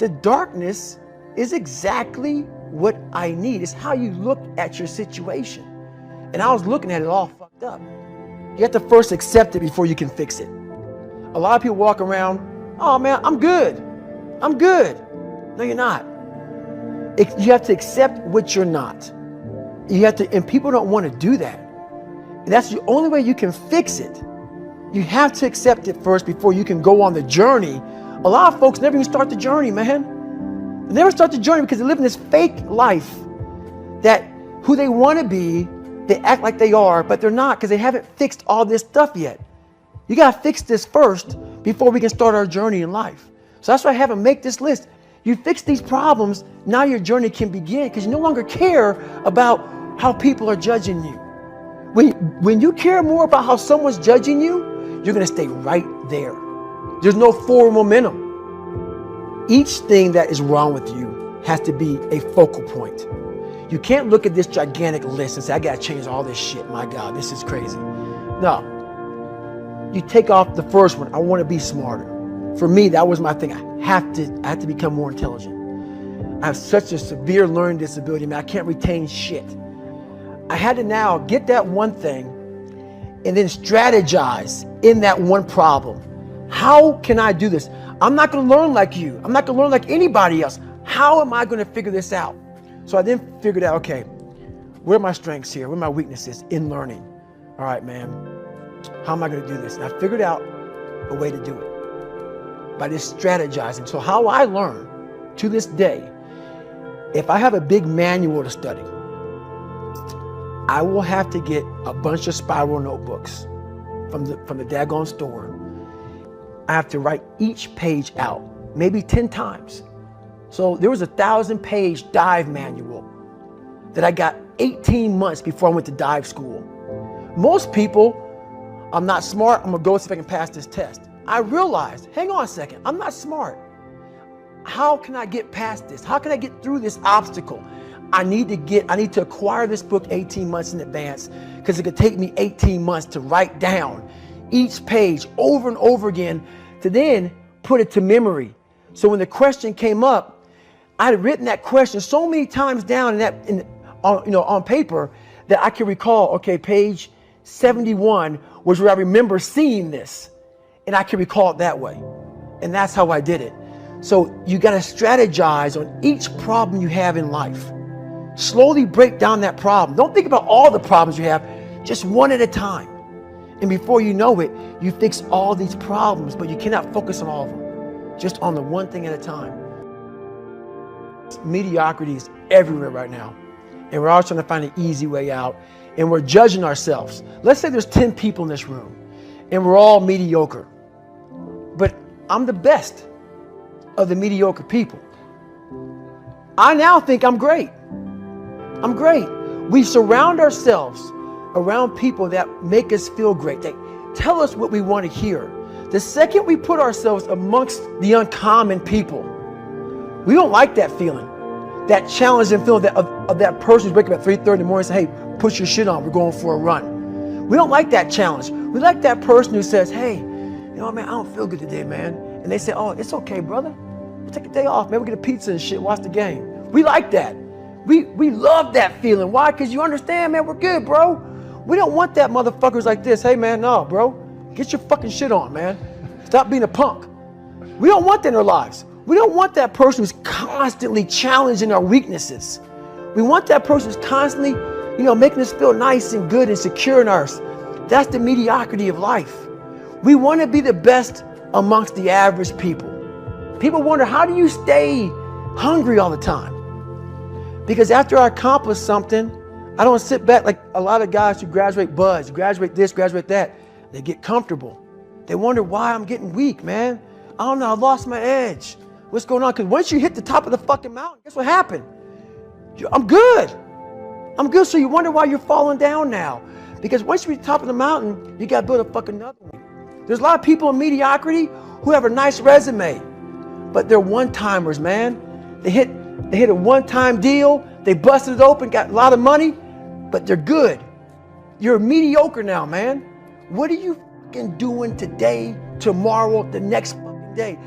The darkness is exactly what I need. It's how you look at your situation. And I was looking at it all fucked up. You have to first accept it before you can fix it. A lot of people walk around, oh man, I'm good. I'm good. No, you're not. You have to accept what you're not. You have to, and people don't want to do that. And that's the only way you can fix it. You have to accept it first before you can go on the journey. A lot of folks never even start the journey, man. They never start the journey because they live in this fake life that who they want to be, they act like they are, but they're not because they haven't fixed all this stuff yet. You got to fix this first before we can start our journey in life. So that's why I have them make this list. You fix these problems, now your journey can begin because you no longer care about how people are judging you. When you care more about how someone's judging you, you're going to stay right there. There's no forward momentum. Each thing that is wrong with you has to be a focal point. You can't look at this gigantic list and say, I got to change all this shit. My God, this is crazy. No. You take off the first one. I want to be smarter. For me, that was my thing. I have to become more intelligent. I have such a severe learning disability, man. I can't retain shit. I had to now get that one thing and then strategize in that one problem. How can I do this? I'm not going to learn like you. I'm not going to learn like anybody else. How am I going to figure this out? So I then figured out, okay, where are my strengths here? Where are my weaknesses in learning? All right, man, how am I going to do this? And I figured out a way to do it by just strategizing. So how I learn to this day, if I have a big manual to study, I will have to get a bunch of spiral notebooks from the daggone store. I have to write each page out, maybe 10 times. So there was a 1,000-page dive manual that I got 18 months before I went to dive school. Most people, I'm not smart, I'm gonna go see if I can pass this test. I realized, hang on a second, I'm not smart. How can I get past this? How can I get through this obstacle? I need to acquire this book 18 months in advance because it could take me 18 months to write down each page over and over again to then put it to memory. So when the question came up, I had written that question so many times down on paper that I can recall, okay, page 71 was where I remember seeing this, and I can recall it that way. And that's how I did it. So you got to strategize on each problem you have in life. Slowly break down that problem. Don't think about all the problems you have, just one at a time. And before you know it, you fix all these problems, but you cannot focus on all of them. Just on the one thing at a time. Mediocrity is everywhere right now. And we're all trying to find an easy way out. And we're judging ourselves. Let's say there's 10 people in this room and we're all mediocre. But I'm the best of the mediocre people. I now think I'm great. I'm great. We surround ourselves around people that make us feel great. They tell us what we want to hear. The second we put ourselves amongst the uncommon people, we don't like that feeling, that challenging feeling of that person who's waking up at 3:30 in the morning and say, hey, put your shit on, we're going for a run. We don't like that challenge. We like that person who says, hey, you know, man, I don't feel good today, man. And they say, oh, it's okay, brother. We'll take a day off, man. We'll get a pizza and shit, watch the game. We like that. We love that feeling. Why? Because you understand, man, we're good, bro. We don't want that motherfuckers like this. Hey, man, no, bro. Get your fucking shit on, man. Stop being a punk. We don't want that in our lives. We don't want that person who's constantly challenging our weaknesses. We want that person who's constantly, making us feel nice and good and secure in ours. That's the mediocrity of life. We want to be the best amongst the average people. People wonder, how do you stay hungry all the time? Because after I accomplish something, I don't sit back like a lot of guys who graduate buds, graduate this, graduate that. They get comfortable. They wonder why I'm getting weak, man. I don't know, I lost my edge. What's going on? Because once you hit the top of the fucking mountain, guess what happened? I'm good. I'm good. So you wonder why you're falling down now. Because once you reach the top of the mountain, you got to build a fucking another one. There's a lot of people in mediocrity who have a nice resume, but they're one-timers, man. They hit a one-time deal. They busted it open, got a lot of money, but they're good. You're mediocre now, man. What are you fucking doing today, tomorrow, the next fucking day?